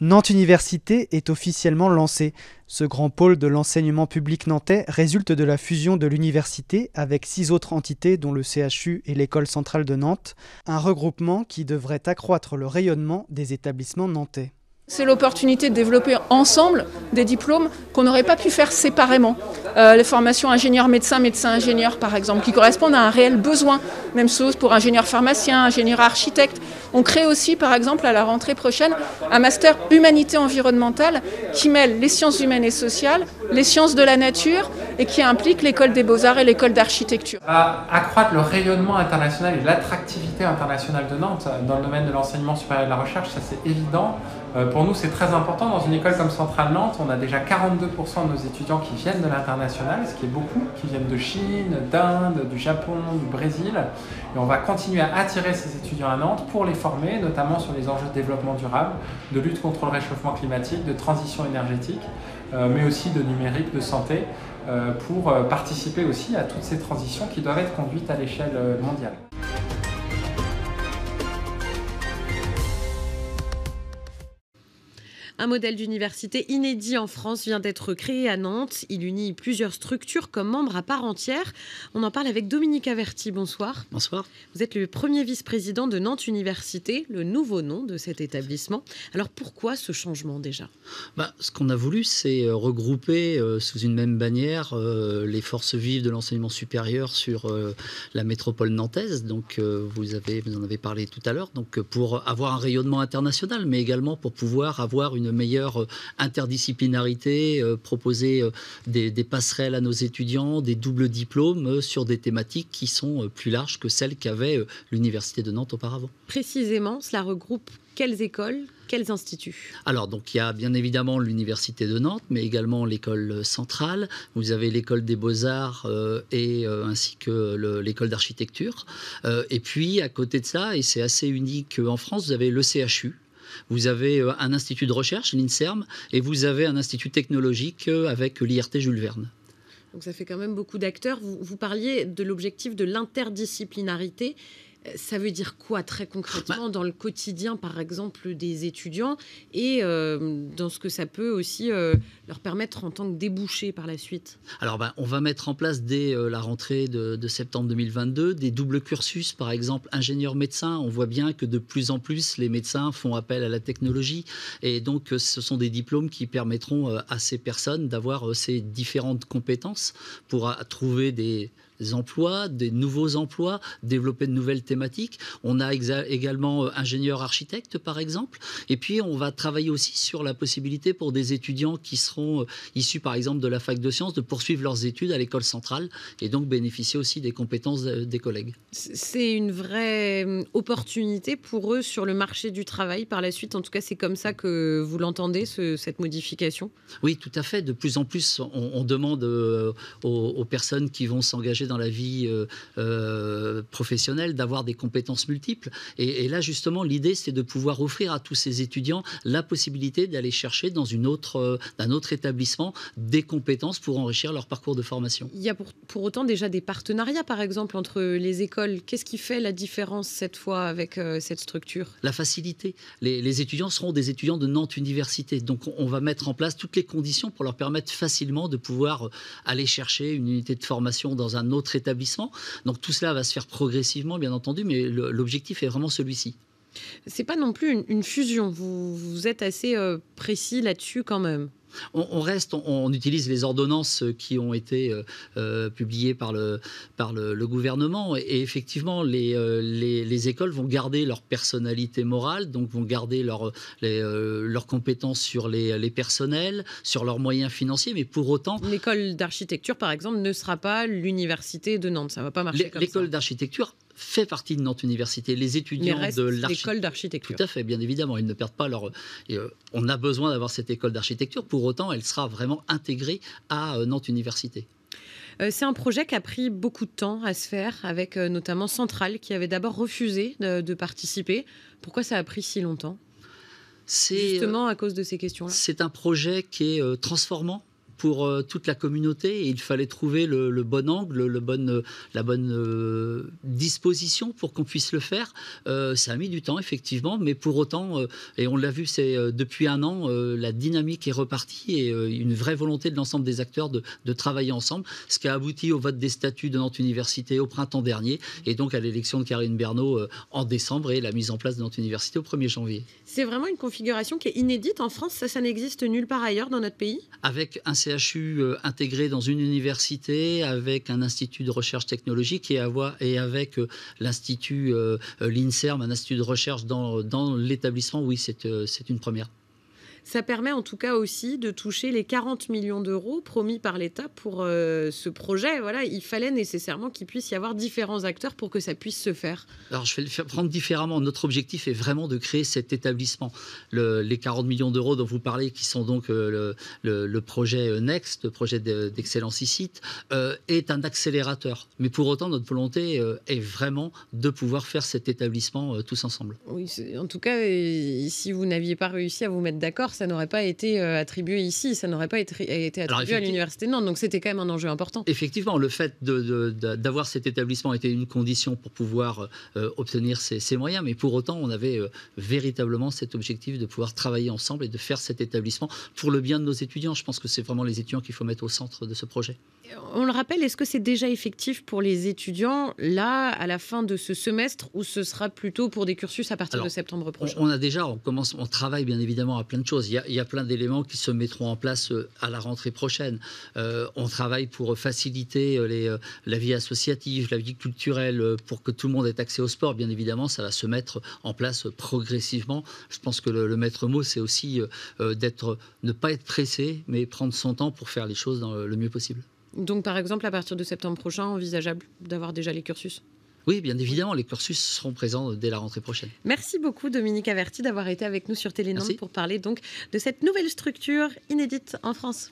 Nantes Université est officiellement lancé. Ce grand pôle de l'enseignement public nantais résulte de la fusion de l'université avec 6 autres entités dont le CHU et l'École centrale de Nantes, un regroupement qui devrait accroître le rayonnement des établissements nantais. C'est l'opportunité de développer ensemble des diplômes qu'on n'aurait pas pu faire séparément. Les formations ingénieur-médecin, médecin-ingénieur par exemple, qui correspondent à un réel besoin. Même chose pour ingénieur-pharmacien, ingénieur-architecte. On crée aussi par exemple à la rentrée prochaine un master humanité environnementale qui mêle les sciences humaines et sociales, les sciences de la nature et qui implique l'école des beaux-arts et l'école d'architecture. Accroître le rayonnement international et l'attractivité internationale de Nantes dans le domaine de l'enseignement supérieur et de la recherche, ça c'est évident. Pour nous, c'est très important. Dans une école comme Centrale Nantes, on a déjà 42% de nos étudiants qui viennent de l'international, ce qui est beaucoup, qui viennent de Chine, d'Inde, du Japon, du Brésil. Et on va continuer à attirer ces étudiants à Nantes pour les former, notamment sur les enjeux de développement durable, de lutte contre le réchauffement climatique, de transition énergétique, mais aussi de numérique, de santé, pour participer aussi à toutes ces transitions qui doivent être conduites à l'échelle mondiale. Un modèle d'université inédit en France vient d'être créé à Nantes. Il unit plusieurs structures comme membres à part entière. On en parle avec Dominique Averti. Bonsoir. Bonsoir. Vous êtes le premier vice-président de Nantes Université, le nouveau nom de cet établissement. Alors pourquoi ce changement déjà ? Ce qu'on a voulu, c'est regrouper sous une même bannière les forces vives de l'enseignement supérieur sur la métropole nantaise. Donc vous en avez parlé tout à l'heure. Donc pour avoir un rayonnement international, mais également pour pouvoir avoir une meilleure interdisciplinarité, proposer des passerelles à nos étudiants, des doubles diplômes sur des thématiques qui sont plus larges que celles qu'avait l'Université de Nantes auparavant. Précisément, cela regroupe quelles écoles, quels instituts ? Alors, donc, il y a bien évidemment l'Université de Nantes, mais également l'école centrale. Vous avez l'école des beaux-arts ainsi que l'école d'architecture. Et puis, à côté de ça, et c'est assez unique en France, vous avez le CHU. Vous avez un institut de recherche, l'INSERM, et vous avez un institut technologique avec l'IRT Jules Verne. Donc ça fait quand même beaucoup d'acteurs. Vous parliez de l'objectif de l'interdisciplinarité. Ça veut dire quoi très concrètement dans le quotidien, par exemple, des étudiants et dans ce que ça peut aussi leur permettre en tant que débouché par la suite ? Alors, on va mettre en place dès la rentrée de septembre 2022 des doubles cursus, par exemple ingénieur-médecin. On voit bien que de plus en plus, les médecins font appel à la technologie et donc ce sont des diplômes qui permettront à ces personnes d'avoir ces différentes compétences pour trouver des emplois, des nouveaux emplois, développer de nouvelles thématiques. On a également ingénieur-architecte, par exemple. Et puis, on va travailler aussi sur la possibilité pour des étudiants qui seront issus, par exemple, de la fac de sciences, de poursuivre leurs études à l'école centrale et donc bénéficier aussi des compétences des collègues. C'est une vraie opportunité pour eux sur le marché du travail par la suite. En tout cas, c'est comme ça que vous l'entendez, cette modification ? Oui, tout à fait. De plus en plus, on demande aux personnes qui vont s'engager dans la vie professionnelle d'avoir des compétences multiples. Et là, justement, l'idée, c'est de pouvoir offrir à tous ces étudiants la possibilité d'aller chercher dans un autre établissement des compétences pour enrichir leur parcours de formation. Il y a pour autant déjà des partenariats, par exemple, entre les écoles. Qu'est-ce qui fait la différence cette fois avec cette structure ? La facilité. Les étudiants seront des étudiants de Nantes Université. Donc, on va mettre en place toutes les conditions pour leur permettre facilement de pouvoir aller chercher une unité de formation dans un autre établissement. Donc tout cela va se faire progressivement, bien entendu, mais l'objectif est vraiment celui-ci. C'est pas non plus une fusion. Vous êtes assez précis là-dessus quand même. On utilise les ordonnances qui ont été publiées par le gouvernement et effectivement les écoles vont garder leur personnalité morale, donc vont garder leurs compétences sur les personnels, sur leurs moyens financiers, mais pour autant... L'école d'architecture, par exemple, ne sera pas l'université de Nantes, ça ne va pas marcher comme ça. L'école d'architecture fait partie de Nantes Université. Les étudiants de l'école d'architecture. Tout à fait, bien évidemment. Ils ne perdent pas leur... on a besoin d'avoir cette école d'architecture. Pour autant, elle sera vraiment intégrée à Nantes Université. C'est un projet qui a pris beaucoup de temps à se faire, avec notamment Centrale, qui avait d'abord refusé de participer. Pourquoi ça a pris si longtemps ? Justement à cause de ces questions-là. C'est un projet qui est transformant pour toute la communauté et il fallait trouver le bon angle, la bonne disposition pour qu'on puisse le faire. Ça a mis du temps, effectivement, mais pour autant, et on l'a vu, c'est depuis un an, la dynamique est repartie et une vraie volonté de l'ensemble des acteurs de travailler ensemble, ce qui a abouti au vote des statuts de Nantes Université au printemps dernier et donc à l'élection de Karine Bernot en décembre et la mise en place de Nantes Université au 1er janvier. C'est vraiment une configuration qui est inédite en France, ça n'existe nulle part ailleurs dans notre pays? Avec un CHU intégré dans une université, avec un institut de recherche technologique et avec l'institut l'INSERM, un institut de recherche dans l'établissement, oui, c'est une première. Ça permet en tout cas aussi de toucher les 40 millions d'euros promis par l'État pour ce projet. Voilà, il fallait nécessairement qu'il puisse y avoir différents acteurs pour que ça puisse se faire. Alors, je vais le prendre différemment. Notre objectif est vraiment de créer cet établissement. Les 40 millions d'euros dont vous parlez, qui sont donc le projet Next, le projet d'Excellence ICIT, est un accélérateur. Mais pour autant, notre volonté est vraiment de pouvoir faire cet établissement tous ensemble. Oui, en tout cas, si vous n'aviez pas réussi à vous mettre d'accord, ça n'aurait pas été attribué ici, ça n'aurait pas été attribué à l'Université de Nantes. Donc c'était quand même un enjeu important. Effectivement, le fait d'avoir cet établissement était une condition pour pouvoir obtenir ces moyens, mais pour autant, on avait véritablement cet objectif de pouvoir travailler ensemble et de faire cet établissement pour le bien de nos étudiants. Je pense que c'est vraiment les étudiants qu'il faut mettre au centre de ce projet. On le rappelle, est-ce que c'est déjà effectif pour les étudiants, là, à la fin de ce semestre, ou ce sera plutôt pour des cursus à partir de septembre prochain? On travaille bien évidemment à plein de choses. Il y a plein d'éléments qui se mettront en place à la rentrée prochaine. On travaille pour faciliter la vie associative, la vie culturelle, pour que tout le monde ait accès au sport. Bien évidemment, ça va se mettre en place progressivement. Je pense que le maître mot, c'est aussi ne pas être pressé, mais prendre son temps pour faire les choses le mieux possible. Donc, par exemple, à partir de septembre prochain, envisageable d'avoir déjà les cursus? Oui, bien évidemment, les cursus seront présents dès la rentrée prochaine. Merci beaucoup, Dominique Averti, d'avoir été avec nous sur Télé Nantes pour parler donc de cette nouvelle structure inédite en France.